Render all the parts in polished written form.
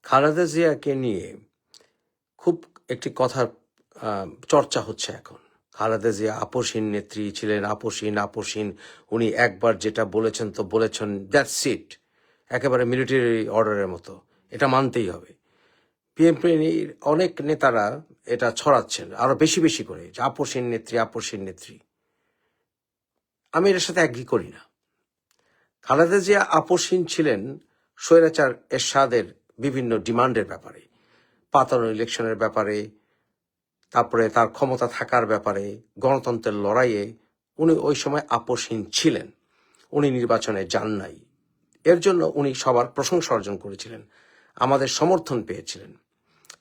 খালেদা জিয়াকে নিয়ে খুব একটি কথার চর্চা হচ্ছে এখন। খালেদা জিয়া আপোষহীন নেত্রী ছিলেন, আপোষহীন। উনি একবার যেটা বলেছেন তো বলেছেন, দ্যাটস ইট, একেবারে মিলিটারি অর্ডারের মতো, এটা মানতেই হবে। বিএনপির অনেক নেতারা এটা ছড়াচ্ছেন আরো বেশি বেশি করে, যে আপোষহীন নেত্রী। আমি এর সাথে অ্যাগ্রি করি না। খালেদা জিয়া আপোষহীন ছিলেন স্বৈরাচার এরশাদের বিভিন্ন ডিমান্ডের ব্যাপারে, পাতানো ইলেকশনের ব্যাপারে, তারপরে তার ক্ষমতা থাকার ব্যাপারে, গণতন্ত্রের লড়াইয়ে উনি ওই সময় আপোষহীন ছিলেন। উনি নির্বাচনে যান নাই, এর জন্য উনি সবার প্রশংসা অর্জন করেছিলেন, আমাদের সমর্থন পেয়েছিলেন,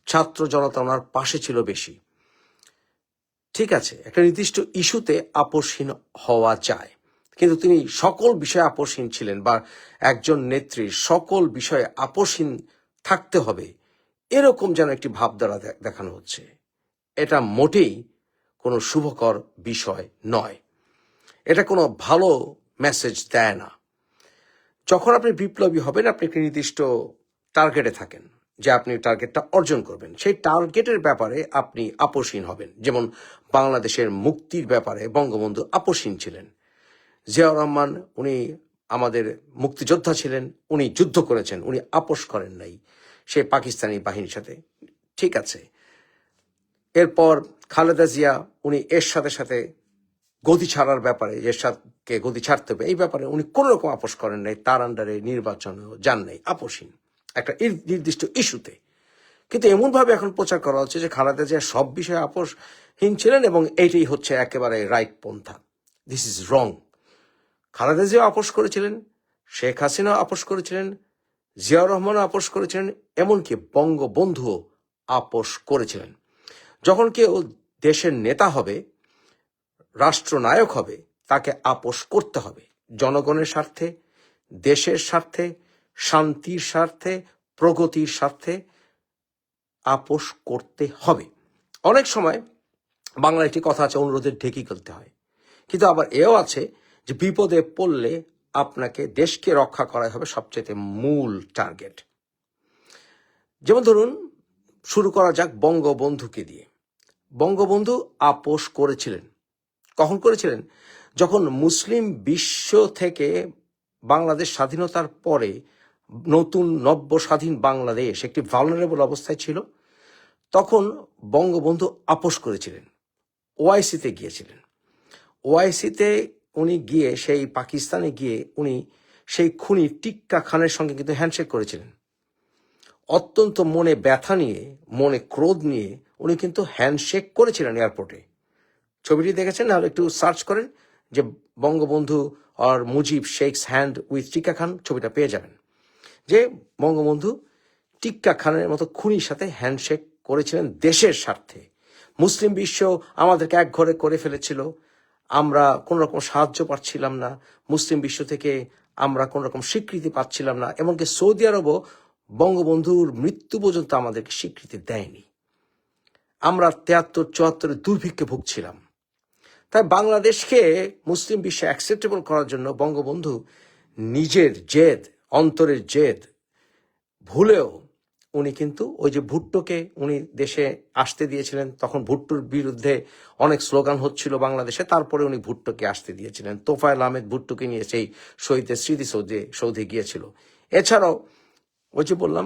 ছাত্র জনতা ওনার পাশে ছিল বেশি। ঠিক আছে, একটা নির্দিষ্ট ইস্যুতে আপোষহীন হওয়া যায়, কিন্তু তিনি সকল বিষয়ে আপোষহীন ছিলেন, বা একজন নেত্রীর সকল বিষয়ে আপোষহীন থাকতে হবে এরকম যেন একটি ভাবধারা দেখানো হচ্ছে, এটা মোটেই কোনো শুভকর বিষয় নয়। এটা কোনো ভালো মেসেজ দেয় না। যখন আপনি বিপ্লবী হবেন, আপনি একটি নির্দিষ্ট টার্গেটে থাকেন, যে আপনি টার্গেটটা অর্জন করবেন, সেই টার্গেটের ব্যাপারে আপনি আপোষহীন হবেন। যেমন বাংলাদেশের মুক্তির ব্যাপারে বঙ্গবন্ধু আপোষহীন ছিলেন। জিয়াউর রহমান উনি আমাদের মুক্তিযোদ্ধা ছিলেন, উনি যুদ্ধ করেছেন, উনি আপোষ করেন নাই সেই পাকিস্তানি বাহিনীর সাথে। ঠিক আছে, এরপর খালেদা জিয়া উনি এর সাথে সাথে গদি ছাড়ার ব্যাপারে, এরশাদকে গদি ছাড়তে হবে এই ব্যাপারে উনি কোনো রকম আপোষ করেন নাই, তার আন্ডারে নির্বাচনেও যান নাই, আপোষহীন একটা নির্দিষ্ট ইস্যুতে। কিন্তু এমনভাবে এখন প্রচার করা হচ্ছে যে খালেদা জিয়া সব বিষয়ে আপোষহীন ছিলেন এবং এইটাই হচ্ছে একেবারে রাইট পন্থা। This is wrong. Khaleda Zia আপোষ করেছিলেন, শেখ হাসিনাও আপোষ করেছিলেন, জিয়াউর রহমানও আপোষ করেছিলেন, এমনকি বঙ্গবন্ধুও আপোষ করেছিলেন। যখন কেউ দেশের নেতা হবে, রাষ্ট্রনায়ক হবে, তাকে আপোষ করতে হবে জনগণের স্বার্থে, দেশের স্বার্থে, শান্তির স্বার্থে, প্রগতির স্বার্থে আপোষ করতে হবে। অনেক সময় বাংলায় একটি কথা আছে, অনুরোধের ঢেকি করতে হয়, কিন্তু আবার এও আছে যে বিপদে পড়লে আপনাকে দেশকে রক্ষা করাই হবে সবচেয়ে মূল টার্গেট। যেমন ধরুন, শুরু করা যাক বঙ্গবন্ধুকে দিয়ে। বঙ্গবন্ধু আপোষ করেছিলেন। কখন করেছিলেন? যখন মুসলিম বিশ্ব থেকে বাংলাদেশ স্বাধীনতার পরে নতুন নব্য স্বাধীন বাংলাদেশ একটি ভালনারেবল অবস্থায় ছিল, তখন বঙ্গবন্ধু আপোষ করেছিলেন, ওআইসিতে গিয়েছিলেন। ওআইসিতে উনি গিয়ে, সেই পাকিস্তানে গিয়ে উনি সেই খুনি টিক্কা খানের সঙ্গে কিন্তু হ্যান্ডশেক করেছিলেন। অত্যন্ত মনে ব্যথা নিয়ে, মনে ক্রোধ নিয়ে উনি কিন্তু হ্যান্ডশেক করেছিলেন এয়ারপোর্টে। ছবিটি দেখেছেন, নাহলে একটু সার্চ করেন যে বঙ্গবন্ধু আর মুজিব শেকস হ্যান্ড উইথ টিক্কা খান, ছবিটা পেয়ে যাবেন। যে বঙ্গবন্ধু টিক্কা খানের মতো খুনির সাথে হ্যান্ডশেক করেছিলেন দেশের স্বার্থে। মুসলিম বিশ্ব আমাদেরকে এক ঘরে করে ফেলেছিল, আমরা কোন রকম সাহায্য পাচ্ছিলাম না, মুসলিম বিশ্ব থেকে আমরা কোন রকম স্বীকৃতি পাচ্ছিলাম না, এমনকি সৌদি আরবও বঙ্গবন্ধুর মৃত্যু পর্যন্ত আমাদেরকে স্বীকৃতি দেয়নি। আমরা 73-74 দুর্ভিক্ষে ভুগছিলাম। তাই বাংলাদেশকে মুসলিম বিশ্বে অ্যাকসেপ্টেবল করার জন্য বঙ্গবন্ধু নিজের জেদ, অন্তরের জেদ ভুলেও উনি কিন্তু ওই যে ভুট্টোকে উনি দেশে আসতে দিয়েছিলেন, তখন ভুট্টোর বিরুদ্ধে অনেক স্লোগান হচ্ছিল বাংলাদেশে, তারপরে উনি ভুট্টোকে আসতে দিয়েছিলেন। তোফায়েল আহমেদ ভুট্টোকে নিয়ে সেই শহীদের স্মৃতিসৌধে গিয়েছিল। এছাড়াও ওই যে বললাম,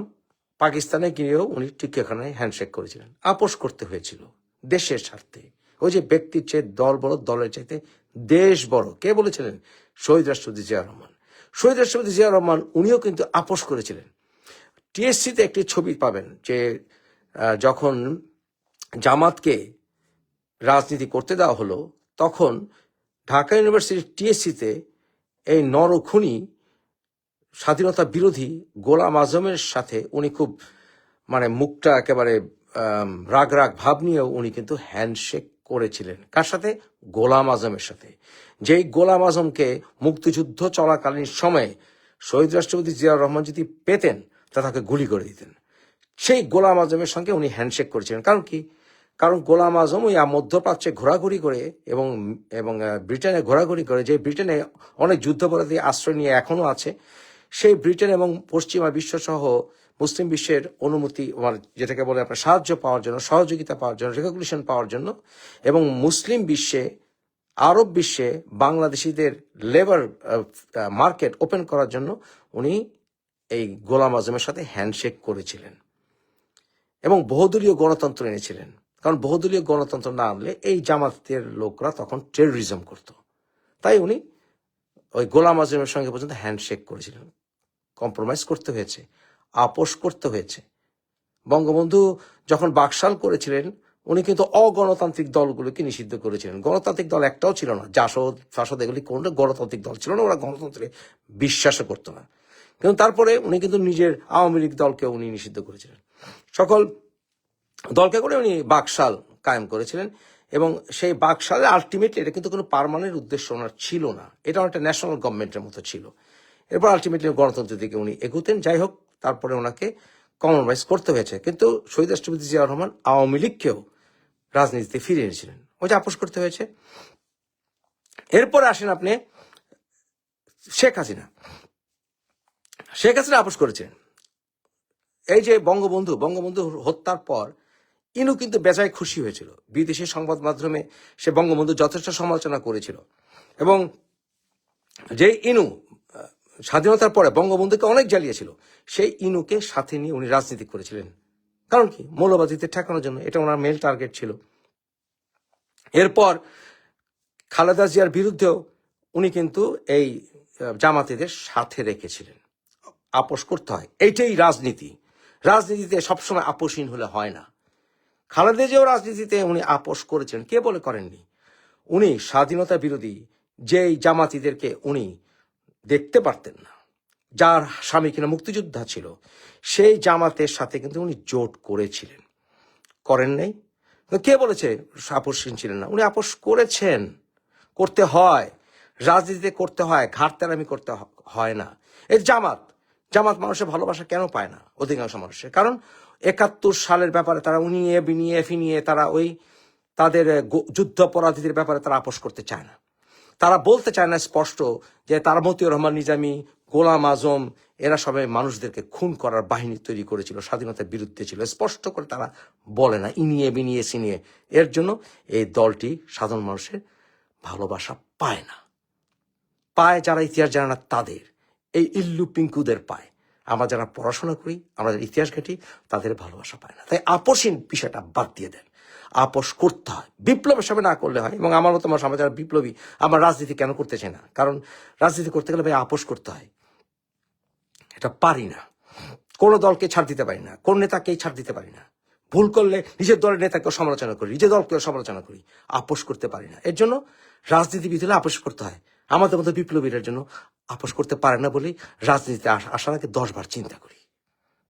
পাকিস্তানে গিয়েও উনি টিক্কাখানায় হ্যান্ডশেক করেছিলেন। আপোষ করতে হয়েছিল দেশের স্বার্থে। ওই যে ব্যক্তির চেয়ে দল বড়, দলের চাইতে দেশ বড়, কে বলেছিলেন? শহীদ রাষ্ট্রপতি জিয়াউর রহমান। শহীদ রাষ্ট্রপতি জিয়াউর রহমান উনিও কিন্তু আপোষ করেছিলেন। টিএসসিতে একটি ছবি পাবেন, যে যখন জামাতকে রাজনীতি করতে দেওয়া হলো, তখন ঢাকা ইউনিভার্সিটির টিএসসিতে এই নরখুনি স্বাধীনতা বিরোধী গোলাম আজমের সাথে উনি খুব মুখটা একেবারে রাগ রাগ ভাব নিয়েও উনি কিন্তু হ্যান্ডশেক করেছিলেন। কার সাথে? গোলাম আজমের সাথে। যেই গোলাম আজমকে মুক্তিযুদ্ধ চলাকালীন সময়ে শহীদ রাষ্ট্রপতি জিয়াউর রহমান যদি পেতেন তা তাকে গুলি করে দিতেন। সেই গোলাম আজমের সঙ্গে উনি হ্যান্ডশেক করেছিলেন। কারণ কি? কারণ গোলাম আজম ওই মধ্যপ্রাচ্যে ঘোরাঘুরি করে এবং ব্রিটেনে ঘোরাঘুরি করে, যে ব্রিটেনে অনেক যুদ্ধাপরাধী আশ্রয় নিয়ে এখনো আছে, সেই ব্রিটেন এবং পশ্চিমা বিশ্ব সহ মুসলিম বিশ্বের অনুমতি, যেটাকে বলে আপনার সাহায্য পাওয়ার জন্য, সহযোগিতা পাওয়ার জন্য, রেকগনিশন পাওয়ার জন্য, এবং মুসলিম বিশ্বে, আরব বিশ্বে বাংলাদেশিদের লেবার মার্কেট ওপেন করার জন্য উনি এই গোলাম আজমের সাথে হ্যান্ডশেক করেছিলেন এবং বহুদলীয় গণতন্ত্র এনেছিলেন। কারণ বহুদলীয় গণতন্ত্র না আনলে এই জামাতের লোকরা তখন টেররিজম করত। তাই উনি ওই গোলাম আজমের সঙ্গে পর্যন্ত হ্যান্ডশেক করেছিলেন। কম্প্রোমাইজ করতে হয়েছে, আপোষ করতে হয়েছে। বঙ্গবন্ধু যখন বাকশাল করেছিলেন, উনি কিন্তু অগণতান্ত্রিক দলগুলোকে নিষিদ্ধ করেছিলেন। গণতান্ত্রিক দল একটাও ছিল না, জাসদ ফাসদ এগুলি কোনো গণতান্ত্রিক দল ছিল না, ওরা গণতন্ত্রে বিশ্বাসও করতো না। কিন্তু তারপরে উনি কিন্তু নিজের আওয়ামী লীগ দলকে উনি নিষিদ্ধ করেছিলেন। সকল দলকে করে উনি বাকশাল কায়েম করেছিলেন এবং সেই বাকশালে আলটিমেটলি এটা কিন্তু কোনো পার্মানেন্ট উদ্দেশ্য ওনার ছিল না, এটা একটা ন্যাশনাল গভর্নমেন্টের মতো ছিল। এরপর আলটিমেটলি গণতন্ত্রের দিকে উনি এগোতেন। যাই হোক, তারপরে ওনাকে কম্প্রোমাইজ করতে হয়েছে। কিন্তু শহীদ রাষ্ট্রপতি জিয়াউর রহমান আওয়ামী লীগকেও রাজনীতিতে ফিরে এনেছিলেন, ওই যে আপোষ করতে হয়েছে। এরপরে আসেন আপনি শেখ হাসিনা। শেখ হাসিনা আপোষ করেছিলেন। এই যে বঙ্গবন্ধু হত্যার পর ইনু কিন্তু বেজায় খুশি হয়েছিল। বিদেশি সংবাদ মাধ্যমে সে বঙ্গবন্ধু যথেষ্ট সমালোচনা করেছিল এবং যে ইনু স্বাধীনতার পরে বঙ্গবন্ধুকে অনেক জ্বালিয়েছিল, সেই ইনুকে সাথে নিয়ে উনি রাজনীতি করেছিলেন। কারণ কি? মৌলবাদীদের ঠেকানোর জন্য, এটা ওনার মেল টার্গেট ছিল। এরপর খালেদা জিয়ার বিরুদ্ধেও উনি কিন্তু এই জামাতিদের সাথে রেখেছিলেন। আপোষ করতে হয়, এইটাই রাজনীতি। রাজনীতিতে সবসময় আপোষহীন হলে হয় না। খালেদা জিয়াও রাজনীতিতে উনি আপোষ করেছেন, কে বলে করেননি? উনি স্বাধীনতা বিরোধী যেই জামাতিদেরকে উনি দেখতে পারতেন না, যার স্বামী কিনা মুক্তিযোদ্ধা ছিল, সেই জামাতের সাথে কিন্তু উনি জোট করেছিলেন। করেন নাই? কে বলেছে আপোষহীন ছিলেন না? উনি আপোষ করেছেন। করতে হয়, রাজনীতিতে করতে হয়, ঘাটতারামি করতে হয় না। এই জামাত মানুষের ভালোবাসা কেন পায় না অধিকাংশ মানুষের? কারণ ৭১ সালের ব্যাপারে তারা উনিয়ে বিনিয়ে ফিনিয়ে তারা ওই তাদের যুদ্ধাপরাধীদের ব্যাপারে তারা আপোষ করতে চায় না। তারা বলতে চায় না স্পষ্ট যে তারা মতিউর রহমান নিজামী, গোলাম আজম এরা সবাই মানুষদেরকে খুন করার বাহিনী তৈরি করেছিল, স্বাধীনতার বিরুদ্ধে ছিল। স্পষ্ট করে তারা বলে না, ইনিয়ে বিনিয়ে সিনিয়ে। এর জন্য এই দলটি সাধারণ মানুষের ভালোবাসা পায় না। পায় যারা ইতিহাস জানে না তাদের, এই ইল্লু পিঙ্কুদের পায়। আমরা যারা পড়াশোনা করি, আমাদের ইতিহাস ঘাঁটি, তাদের ভালোবাসা পায় না। তাই আপোষহীন বিষয়টা বাদ দিয়ে দেন। আপোষ করতে হয়, বিপ্লব হিসাবে না করলে হয়। এবং আমার মতো আমার সমাজ যারা বিপ্লবী, আমার রাজনীতি কেন করতে চাই না? কারণ রাজনীতি করতে গেলে ভাই আপোষ করতে হয়। এটা পারি না, কোনো দলকে ছাড় দিতে পারি না, কোন নেতাকেই ছাড় দিতে পারি না। ভুল করলে নিজের দলের নেতাকেও সমালোচনা করি, নিজের দলকেও সমালোচনা করি, আপোষ করতে পারি না। এর জন্য রাজনীতিবিদ হলে আপোষ করতে হয়। আমাদের মতো বিপ্লবীদের জন্য আপোষ করতে পারে না বলেই রাজনীতিতে আসার আগে 10 বার চিন্তা করি।